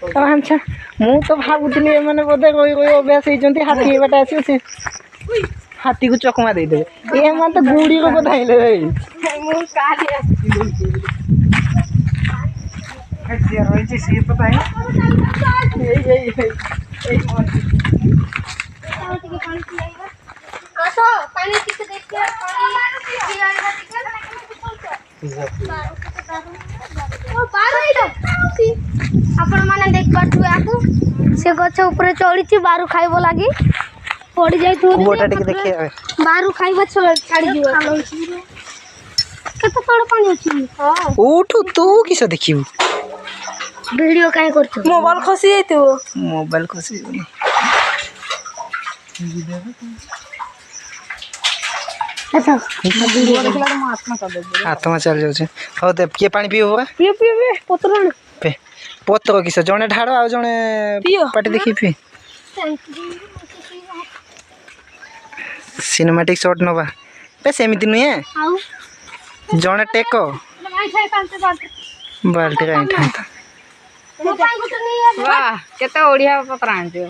अच्छा मु तो भावुली मैंने बोधे कोई कोई अभ्यास होती हाथी बाटे आस हाथी को चकमा देदे ये मैं तो गुड़ी को बताइले आपण माने देख पाथु आकु से गछ ऊपर चढ़ी बारू खाइबो लागी पड़ी जाय तू गोटा टिक देखिए बारू खाइबो छाड़ी दियो केते तोड़ पानी अछि हां उठ तू किस देखियो वीडियो काहे करछु मोबाइल खसी जाइतो मोबाइल खसी अच्छा आत्मा चल जाउछे हो दे के पानी पियो बा पियो पियो बे पतरण पे पत्र किस जने ढाड़ो आ जने पाटी देखि पी सिनेमैटिक शॉट नबा पे सेमिति नुए आउ जने टेको बाल्टी का इठा वाह केते ओडिया पतरा आंजो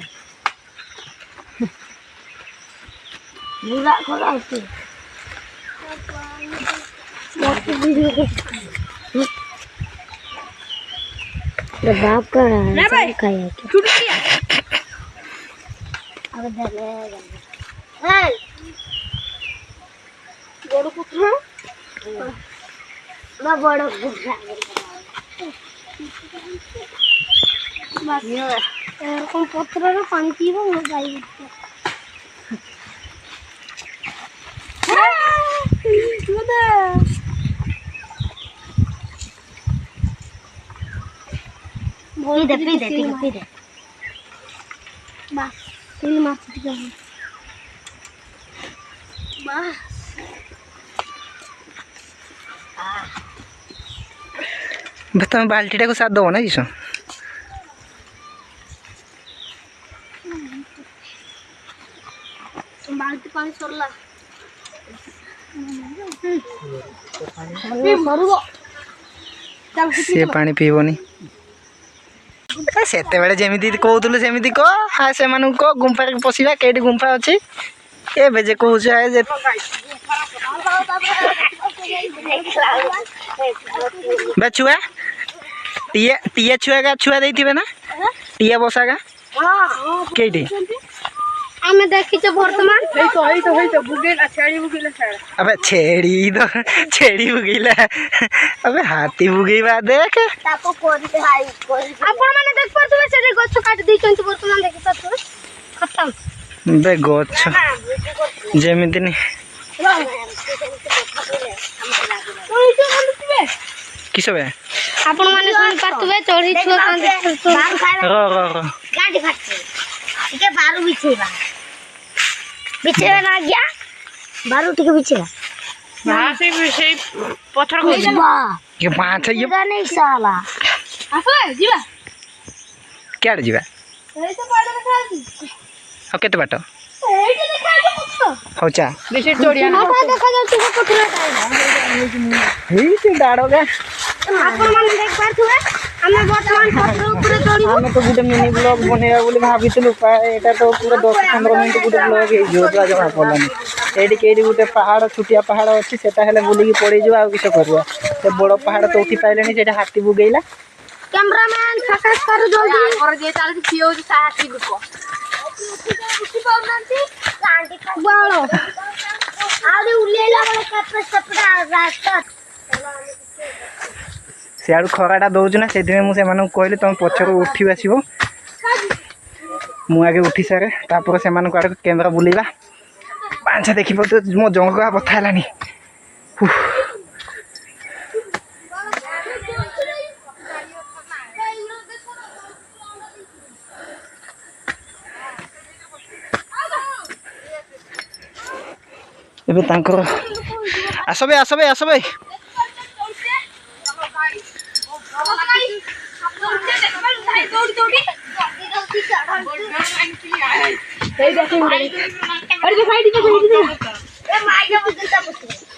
बुला खोला छै मोटी वीडियो रे बाप का नहीं भाई खाया छूट गया अब धले ए बड़ पुत्र ना बड़ पुत्र बस यार कौन पत्र रे पानी पीबो न जाई पी दे बस तिल मार के बस बता बाल्टी टा को साथ दो ना जिसो बाल्टी पानी सरला से पानी पीबनी सेते बेले जेमिति कहउतलु सेमिति को आ से मानु को गुंफा के पसिबा केडी गुंफा अछि ए बेजे कहउछ आ जे बचुआ टिया टिया छुआ का छुआ देथिबे ना टिया बसा का हां केडी हमें देखि छ वर्तमान हे तो बुगेला छेड़ी बुगेला छाड़ा अबे छेड़ी बुगीला अबे हाथी बुगीबा देख ताको कोरी दे हाई कोरी आपण माने देख पर तुमे सेठी गछ काट दै छन वर्तमान देखि त खत्म बे गछ जेमिति नि किसो बे आपण माने सुन पातुबे चोरी छुआ कांदे बार खाए रो गाड़ी फाटते के बारू बिछेबा ना गया बारू टिके बिछेबा हां से पत्थर को वाह ये पांच है ये नहीं साला आसो जीवा क्या जीवा ए तो पाड़ देखा छी अब केते बाटो ए जे देखा छ पुछ हो चा बेसी चोड़िया ना देखा जाउ छ पत्थर ही से डाड़ो गे आपण माने देख पाथुबे हमें वर्तमान पत्थर ऊपर चढ़ी हमें तो गुटे मिनी ब्लॉग बनेगा बोली भाबितलु एटा तो पूरा 10-15 मिनिट गुटे ब्लॉग हे जो जमा पड़लानी एडी केडी गुटे पहाड़ छुटिया पहाड़ अछि सेटा हेले बुली की पड़ी जो आ किछ करवा से बड़ पहाड़ तो उठी पाइलेनी सेटा हाथी बुगैला कैमरामैन फोकस कर जल्दी और जे चाल की पियो जी साथी लुको उठी पाउनांती आंटी का बाळो आरे उलेला वाला कपड़ा सपड़ा रास्ता सियाडू खराटा दौच ना से मुझे कहली तुम पछर उठी आसो मु आगे उठी सारे तापर से आड़े कैमेरा बुलेगा पांचा देखी पड़े मो जंग बथा है एबे तांकर आसबे आसबे आसबे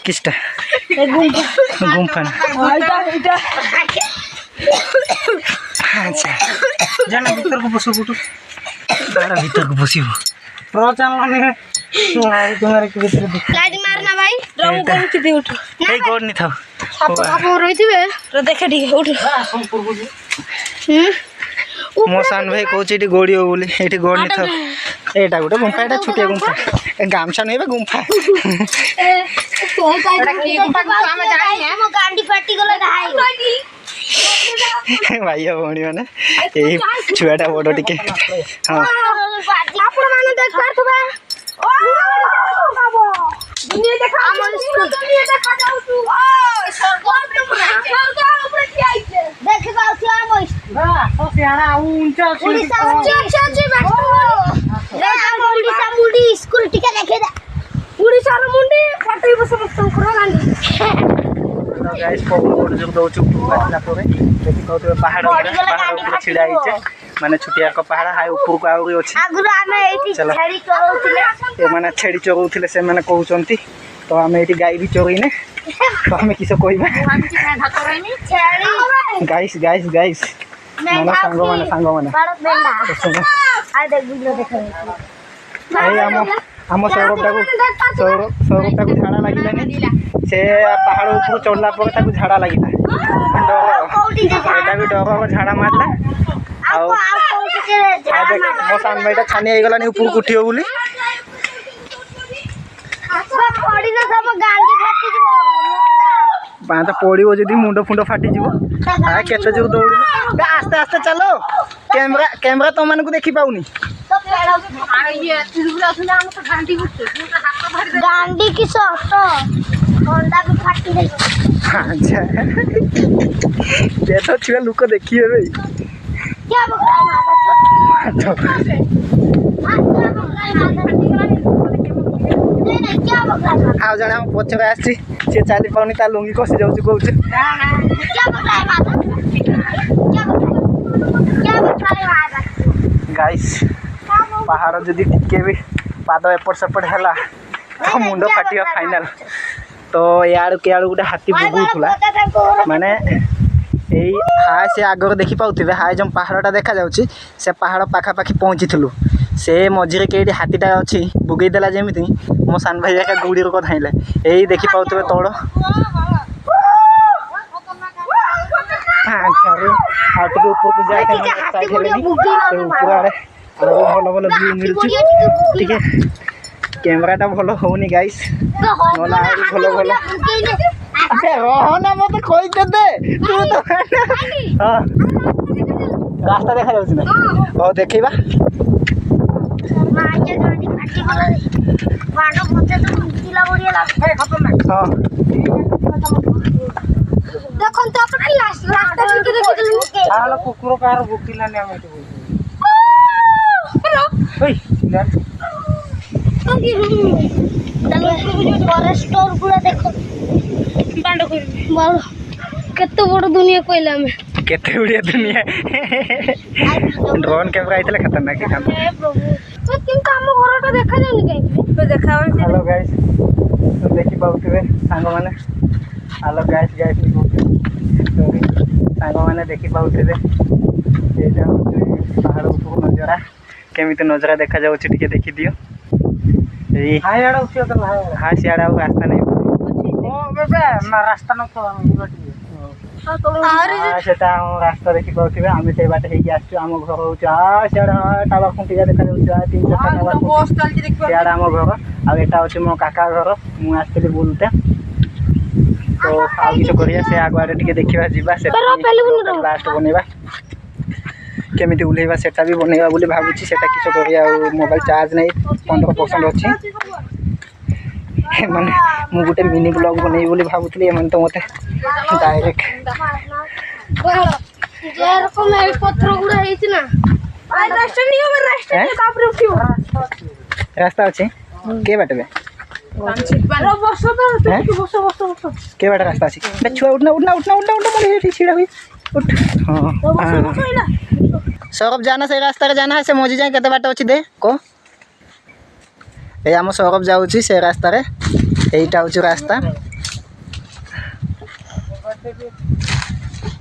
किसटा गुम्फा अच्छा जाना भीतर को बसो बुटू दाड़ा भीतर को बसिबो प्रो चैनल में तुम्हारे के भीतर गाड़ी मारना भाई ड्रम को उठी दे उठ ए गोड़ नहीं था साप साप रहिथिबे तो देखे ठीक उठ मोसान भाई कहूँ गोड़ी हो बोली ये गोड़ नहीं था एटा गोटे गुंफा एटा छोटिया गुंफा गामछा नहीं गुंफा गांडी पार्टी गला भाई भौणी मैंने यही छुआटा बड़ टिके हाँ आपण माने देख पारथबा दुनिया देखा दुनिया देखा जाऊ तू ओ स्वर्ग ऊपर की आइছে देख बाउती हम बा तो सियारा ऊंचा उड़ीसा ऊंचा बैठ ले उड़ीसा मुंडी स्कूल टिका देखे दा उड़ीसा रो मुंडी फटई बस बस करो गांडी गाइस पवन जो दो चुप पाला परे देखि कहते पहाड़ ऊपर छिड़ा आइছে माने छुटिया को पहाड़ हाय ऊपर को आउरी अछि आगुर आमे एठी छेड़ी चोरौथिले ए माने छेड़ी चोरौथिले से माने कहउचंती तो आमे एठी गाय भी चोरीने तो आमे किसे कहबा छेड़ी गाइस गाइस गाइस माने सांग माने भारत मेला आ देख वीडियो देखै ए आम सौरभटा को झाड़ा लगे से पहाड़ ऊपर चढ़ला पर झाड़ा लगे डर भी डर झाड़ा मारला मो सान भाईटा छानी गलानी ऊपर उठियो बोली बाँध पड़ो जदि मुंड फुंड फाटी केते जो दौड़ आस्ते आस्ते चलो कैमरा तुम मानक देखी पाऊनी गांडी की सट अंडा भी फाटी गई अच्छा ये तो छुआ लोक देखिए भाई क्या बकरा माता क्या बकरा आ जने हम पछरे आसी से चाली पाउनी ता लुंगी कसी जाउची कहउछ क्या बकरा माता क्या बकरा माता गाइस पहाड़ जदि टिके भी पाद एपट सेपट है तो मुंड फाटिया फाइनाल तो यार के आड़ गोटे हाथी बुगुला माने यही हाय से आगर देखी पाउथे हाय जो पहाड़टा देखा जाउची से पहाड़ पाखापाखि पहुँची थलु से मझे के हाथीटा अच्छी बुगेदेला जमी मो सान भाई एका गुड़ी को धाइले यही देखी पाउथे तौड़ हाथी ऊपर को जाए ऊपर आड़े भल भल व्यू मिलूँ ठीक है कैमराटा भल होनी गाइस ना भल भल रह मत कही दे तू तो हाँ रास्ता देखा जाऊँ ना हाँ देखा हाँ कुकुर कार भुकिलानी आम केते बड़ दुनिया कहला में केते बड़िया दुनिया ड्रोन कैमरा आइतले खतरनाक काम तो किन काम घरटा देखा जाउनी काई तो देखा हेलो गाइस तो देखि पाउथिबे सांग माने हेलो गाइस गाइस सॉरी सांग माने देखि पाउथिबे एटा पहाड़ ऊपर नजरा केमिति नजरा देखा जाउछि टिके देखि दियो ए हाय आडा उठियो त हाय से आडा रास्ता नहीं ओ बेबे ना रास्ता न तो सेटा रास्ता देखी पाउथिबे आमे से बाटे हेकी आछू आम घर होचा सेडा टावर खुंटिया देखा जाउचा 3-4 टावर बस चलती देखबा सेडा आम घर आ एटा होचे मो काका घर मु आस्ते बोलते तो आ किछ करिया से आगवारे टिके देखिबा जिबा से लास्ट बनेबा केमिति उलेबा सेटा भी बनेबा बोली भाबुची सेटा किछ करिया मोबाइल चार्ज नहीं 15% अछि माने मु गोटे मिनी ब्लॉग बनै बोली भाबुतली एमन तो मते डायरेक्ट जे रकम ए पत्थर गुडा हेछि ना आ रास्ता नहीं हो रास्ता के तापर उठियो रास्ता अछि के बाटबे 12 वर्ष तो बस के बाटा रास्ता अछि बे छुआ उठना मोले हेठी छिड़ा हुई उठ हां सौरभ जाना से रास्ता रे जाना है से मोजी जाए केते बाटा अछि दे को ए हम सौरभ जाउची से रास्ता रे एटा होची रास्ता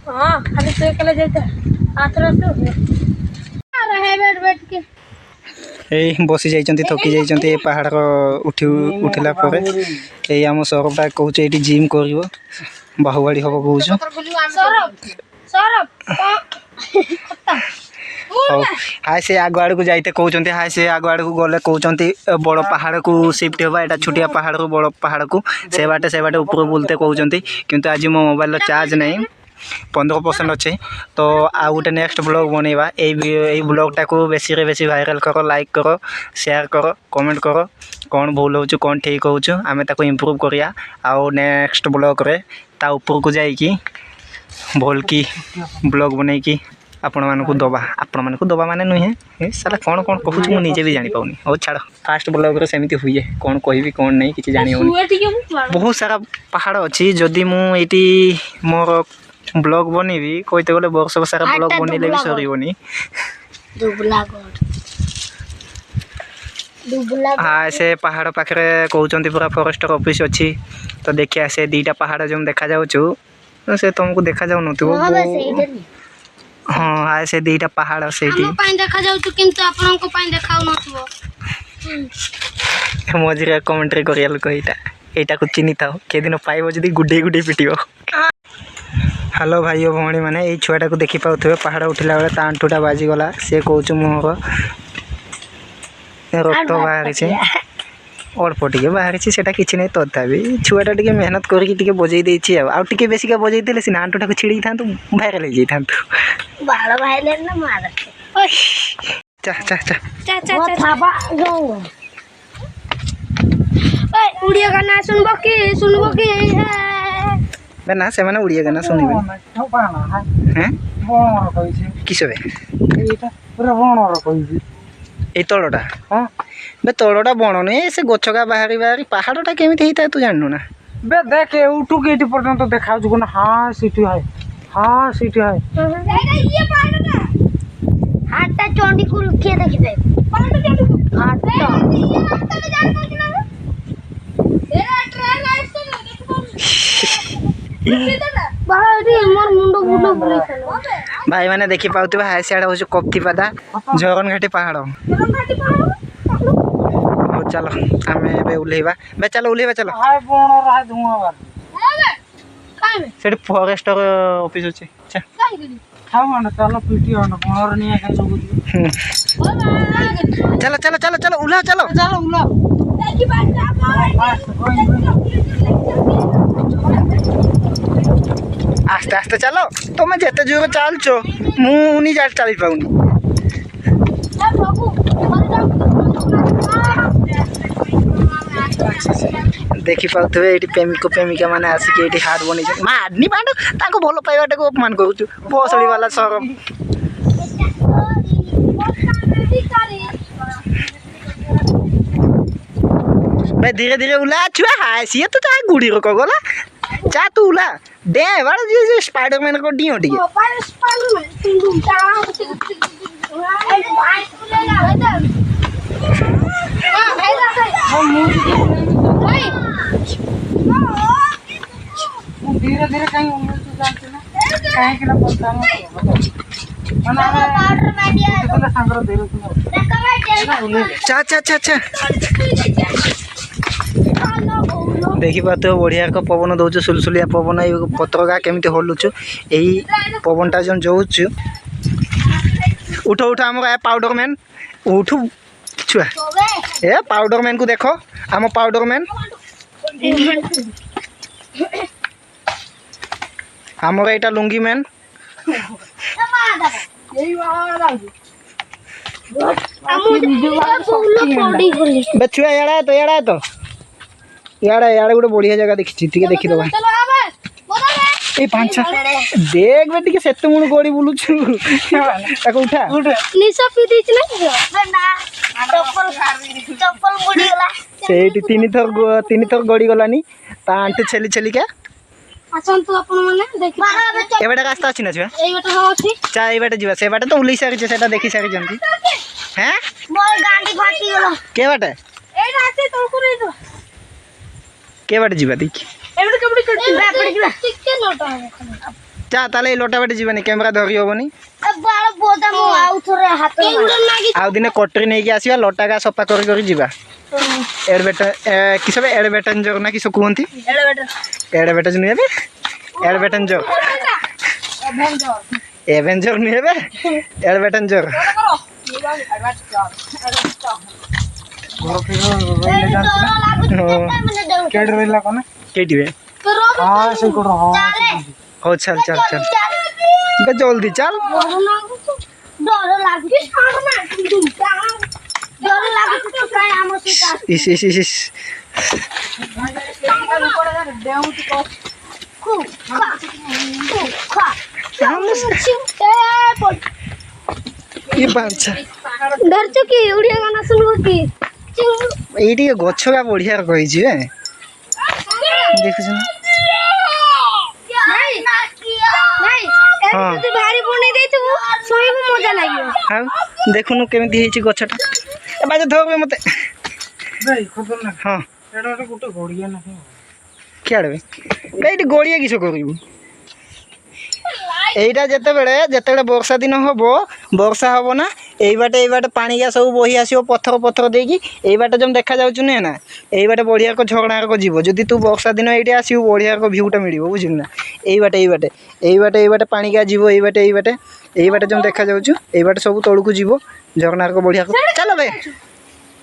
हां खाली तो एकला जाइता रहे बैठ बैठ के এই বসি যাইଛନ୍ତି থকি যাইଛନ୍ତି এই পাহাড় উঠিলা পরে এই ଆମ ସୌରଭଟା କହୁଛି ଏଇଠି ଜିମ୍ କରିବ ବାହୁବାଡ଼ି ହବ କହୁଛୁ। सौरभ सौरभ ହଉ ହାଏ ସେ ଆଗ ଆଡ଼କୁ ଯାଇତେ କହୁଛନ୍ତି ହାଏ ସେ ଆଗ ଆଡ଼କୁ ଗଲେ କହୁଛନ୍ତି ବଡ଼ ପାହାଡ଼କୁ ସିଫ୍ଟ ହେବା ଏଇଟା ଛୋଟିଆ ପାହାଡ଼ରୁ ବଡ଼ ପାହାଡ଼କୁ ସେ ବାଟେ ଉପରକୁ ବୁଲତେ କହୁଛନ୍ତି କିନ୍ତୁ ଆଜି ମୋ ମୋବାଇଲର ଚାର୍ଜ ନାହିଁ 15% ଅଛି ତ ଆଉ ଗୋଟେ ନେକ୍ସଟ ବ୍ଲଗ୍ ବନେଇବା ଏଇ ବ୍ଲଗ୍ଟାକୁ ବେଶୀରେ ବେଶୀ ଭାଇରାଲ୍ କର ଲାଇକ୍ କର ସେୟାର କର କମେଣ୍ଟ କର କ'ଣ ଭୁଲ ହେଉଛୁ କ'ଣ ଠିକ୍ ହେଉଛୁ ଆମେ ତାକୁ ଇମ୍ପ୍ରୁଭ୍ କରିବା ଆଉ ନେକ୍ସଟ ବ୍ଲଗ୍ରେ ତା ଉପରକୁ ଯାଇକି ଭଲକି ବ୍ଲଗ୍ ବନେଇକି ଆପଣମାନଙ୍କୁ ଦେବା ମାନେ ନୁହେଁ ସାରା କ'ଣ କହୁଛୁ ମୁଁ ନିଜେ ବି ଜାଣିପାରୁନି ହଉ ଛାଡ଼ ଫାଷ୍ଟ ବ୍ଲଗ୍ରେ ସେମିତି ହୁଏ କ'ଣ କହିବି କ'ଣ ନାହିଁ କିଛି ଜାଣି ହେଉନି ବହୁତ ସାରା ପାହାଡ଼ ଅଛି ଯଦି ମୁଁ ଏଇଠି ମୋର ବ୍ଲଗ୍ ବନେଇବି କହିତେ ଗଲେ ବର୍ଷ ସାରା ବ୍ଲଗ୍ ବନେଇଲେ ବି ସରିବନି। ସେ ପାହାଡ଼ ପାଖରେ କହୁଛନ୍ତି ପୁରା ଫରେଷ୍ଟର ଅଫିସ୍ ଅଛି ତ ଦେଖିବା ସେ ଦୁଇଟା ପାହାଡ଼ ଯେଉଁ ଦେଖାଯାଉଛୁ ସେ ତୁମକୁ ଦେଖାଯାଉନଥିବ ହଁ ସେ ଦୁଇଟା ପାହାଡ଼ ସେଇଠି ଦେଖାଯାଉଛି କିନ୍ତୁ ଆପଣଙ୍କ ପାଇଁ ଦେଖାଉନଥିବ ମଝିରେ କମେଣ୍ଟ୍ରି କରିବା ଲୋକ ଏଇଟାକୁ ଚିହ୍ନିଥାଉ କେଦିନ ପାଇବ ଯଦି ଗୁଡ଼େଇ ପିଟିବ। ହ୍ୟାଲୋ ଭାଇ ଓ ଭଉଣୀମାନେ ଏଇ ଛୁଆଟାକୁ ଦେଖିପାରୁଥିବେ ପାହାଡ଼ ଉଠିଲା ବେଳେ ତା ଆଣ୍ଠୁଟା ବାଜିଗଲା ସେ କହୁଛୁ ମୋର ରକ୍ତ ବାହାରିଛି ଅଳ୍ପ ଟିକେ ବାହାରିଛି ସେଇଟା କିଛି ନାହିଁ ତଥାପି ଛୁଆଟା ଟିକେ ମେହନତ କରିକି ଟିକେ ବଜେଇ ଦେଇଛି ଆଉ ଟିକେ ବେଶିକା ବଜେଇ ଦେଲେ ସିନା ଆଣ୍ଠୁଟାକୁ ଛିଡ଼େଇଥାନ୍ତୁ ଭାଇରାଲ୍ ହେଇଯାଇଥାନ୍ତୁ। ଓଡ଼ିଆ ଗାନା ଶୁଣିବ କି ନା ସେମାନେ ଓଡ଼ିଆ ଗାନା ଶୁଣିବେ କିସ ବେ ଏଇ ତଳଟା ବେ ତଳଟା ବଣ ନୁହେଁ ସେ ଗଛକା ବାହାରି ପାହାଡ଼ଟା କେମିତି ହେଇଥାଏ ତୁ ଜାଣିନୁ ନା ବେ ଦେଖ ଉଠୁକି ଏଠି ପର୍ଯ୍ୟନ୍ତ ଦେଖାଯାଉଛି କ'ଣ ସେଇଠି ହାଏ ହାଟଟା ଚଣ୍ଡୀକୁ କିଏ ଦେଖିବେ ଭାଇ ମାନେ ଦେଖିପାରୁଥିବେ ହାଇ ସିଆଡ଼େ ହେଉଛି କପ୍ତିପାଦା ଝରନ ଘାଟି ପାହାଡ଼। ହଉ ଚାଲ ଆମେ ଏବେ ଓହ୍ଲେଇବା ଚାଲ ସେଠି ଫରେଷ୍ଟର ଅଫିସ୍ ଅଛି ଚାଲ ପିଟି ବଣର ନିଆଁ ଚାଲ ଓହ୍ଲା ଚାଲ আস্তে আস্তে চালো তুমি যেতে জোরে চালছো মুনি চালি পাউনি ଦେଖିପାରୁଥିବେ ଏଇଠି ପ୍ରେମିକା ମାନେ ଆସିକି ଏଇଠି ହାର୍ଟ ବନେଇଛନ୍ତି ମାଡନି ପାଣ୍ଡ ତାଙ୍କୁ ଭଲ ପାଇବାଟାକୁ ଅପମାନ କରୁଛୁ ବସଳି ବାଲା ସର भाई धीरे धीरे उला छुआ हासिए तो ता गुड़ी रो गला जा तू उला दे वाला जे स्पाइडरमैन को डियो टिके धीरे धीरे कहीं उल्लू तू जानते ना कहीं के ना बोलता है मना पाउडर मांडिया तो संग्रह दे रो तू चा चा चा चा देखी पाते हो बढ़िया का पवन दौचु सुलसुलिया पवन ये पत्रका केमती हलुचु यही पवनटा जो जोचु उठ उठ आम पाउडर मैन उठू छुआ ए पाउडर मैन को देखो आम पाउडर मैन आमर एटा लुंगी मैन छुआ याड़ा तो याड़ा गोटे बढ़िया जगह देखी देखीदबा ए पांच देख बे टिके सेते मुण गोड़ी बुलुछु ताको उठा निशा पी दिछ ना चप्पल बुड़ी गला सेठी तीन थर गड़ी गलानी ता आंटी छेली छेली के आसन तो अपन माने देखि ए बेटा रास्ता अछि ना छुआ ए बेटा हो अछि चा ए बेटा जीवा से बेटा तो उली सारी सेटा देखि सारी जंती हैं मोर गांडी फाटी गेलो के बेटा ए रास्ते तो को रे दो के बेटा जीवा देखि ए बेटा कबडी कटी बापड़ी जीवा टिके नोटा जा ताले लोटा बाटे जीवानी कैमरा धरी होबनी बाळ बोदा मो आउ थोरे हाथ आउ दिने कटरी नहीं के आसीबा लोटा का सफा करी जीवा किस एडबेटन जो ना किस कहती एडबेटन नुहे एडबेटन जो एवेंजर नुहे एडबेटन जो केड रहिला कोन केटिवे हां से कोड हो चल चल चल बे जल्दी चल डर लागुची डर लागुची तो काय आमो सीता इस खु खा ये बांचा डर चुकी उड़िया गाना सुनबो की एटी गछ का बढ़िया कहि छी देखु छ नहीं भारी बने दे तू सोई मजा लागियो हां देखुनु केमिति हेछि गछटा ए बाजे धोबे मते भाई खबर ना हां एडा गुटे गोड़िया नाही क्याडबे एटी गोड़िया किस करिबु এইটা যেতেবেলে বর্ষা দিন হব বর্ষা হব না এই বাটে পানি গা সব বহি আসিব পথর দেকি এই বাটে যেমন দেখা যাচ্ছে নুহে না এই বাটে বড়িয়া ঝগড়া যাব যদি তু বর্ষা দিন এইটি আসিব বড়িয়া ভিউটা মিলিব বুঝলি না এই বাটে পানি গা যাব এই বাটে যেমন দেখা যাচ্ছে এই বাটে সব তলকু যাব ঝগড়া বড়িয়া চলো ভাই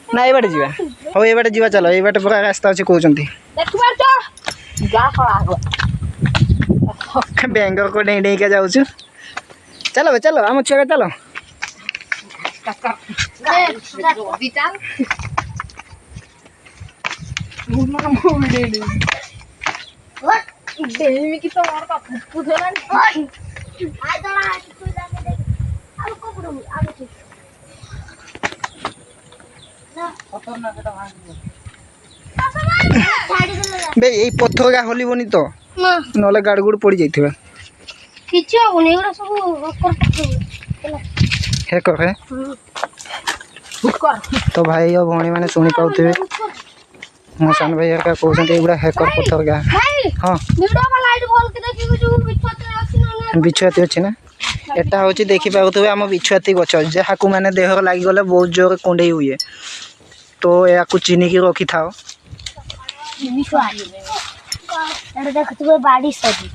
না এই বাটে যা হও এই বাটে যা চলো এই বাটে পুরা রাস্তা আছে কହୁଛନ୍ତି बैंगर को नहीं के जाऊँ चलो भाई चलो हम छुआ चलो बे यही पत्थर का होली बनी तो नले गाड़ गुड़ पड़ जाइथिबा किछ होनी एगुडा सब हैकर है तो भाई और भौणी माने सुनी पाउथिबे मो सान भाई का कहउछन एगुडा हैकर पत्थर का हां वीडियो में लाइट बोल के देखि जो बिछुआते अछि ना बिछुआती अछि ना एटा होछि देखि पाउथिबे हम बिछुआती गछ जहा को माने देहर लागि गले बहुत जोर कोंडे हुए तो या कुछ चीनी की रखी थाओ एटा देखतबे बाड़ी सजी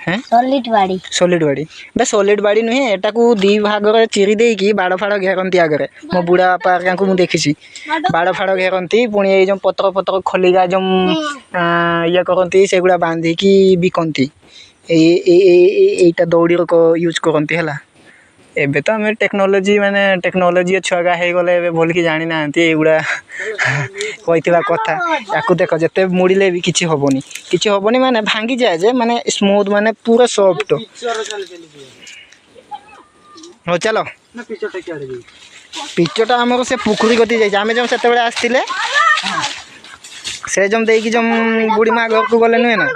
हैं सॉलिड बाड़ी बे सॉलिड बाड़ी नुहे एटा को दी भाग रे चिरी देई की बाड़ फाड़ घेरंती आगरे मो बुढ़ा बापा को मु देखिसी बाड़ फाड़ घेरंती पुणी ए जो पत्र खलिगा जो ये करंती सेगुडा बांधी की बिकंती एटा दौड़ी को यूज करंती हला एबे तो हमें टेक्नोलॉजी माने टेक्नोलॉजी छुआ हो गले एबे बोल की जानी ना एगुड़ा कहिथिबा कथा याकू देख जते मुड़िले भी किछि होबनी माने भांगी जाए जे माने स्मूथ माने पूरा सॉफ्ट हो चलो ना पिचटा केड़े गई पिचटा हमर से पुकुरी गति जाय आमे जम सेते बेले आस्तिले से जम देकी जम बुढ़ी मां घर को गले नुहे ना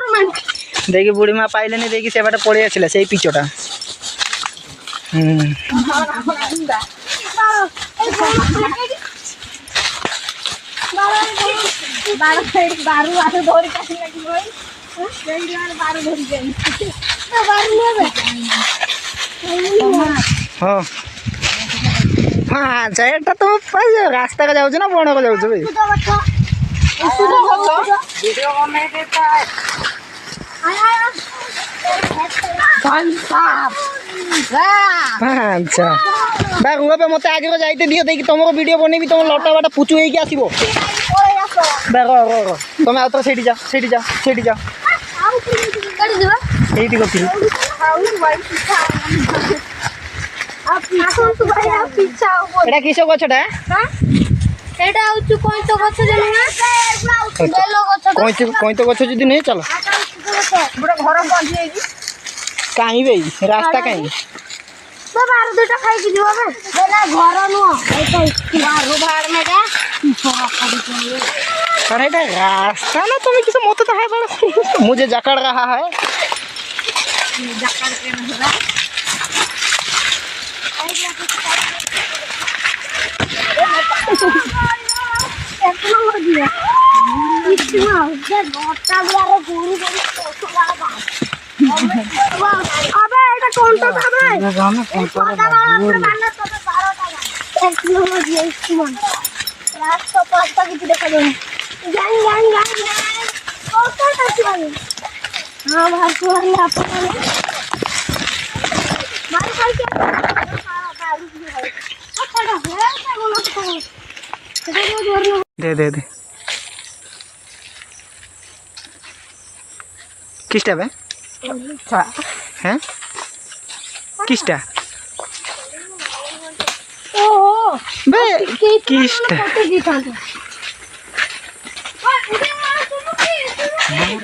देकी बुढ़ी मां पाइले नहीं देकी से बाटे पड़े आछिला सेही पिचटा हाँ हाँ जाएटा तुम रास्ता का जाओ ना बण को जाओ भाई वीडियो बना देता है अच्छा बा रुआ पे मते आगे जाइते दियो देखि तुमको वीडियो बनेबी तुम लटा बाटा पुचु हेकि आसीबो बा रो तुम आउत सेठी जा एठी को फिर एटा किसो गछटा एटा आउचु कोइ तो गछ जनुना बेलो गछ कोइ तो गछ जदी नहीं चलो बड़ा घर पहुंची हेगी काई बे रास्ता काई तो बार दुटा खाई की दिबो बे बेला घर नु एतो बारो भाड़ में जा छोरा खड़ी के अरे এটা रास्ता ना तुम किस मत तो है बड़ा मुझे जकड़ रहा है जकड़ के न रहा एतना हो गया इतना जे गोटा वाला गोरू गोरू तो वाला अबे এটা কোনটা খাবে जाना कौन सा কথা বলার মান্না তো 12 টাকা এক কিলো দিয়ে ইসমান রাত তো 5 টাকা কিছু দেখা দেন গান গান গান কত টাকা মানে हां भाई को ले अपन मार खाई के दारू पी गए अच्छा है क्या बोलो तो दे दे दे किसटा बे हैं किसटा ओहो बे किसटा कटे दी था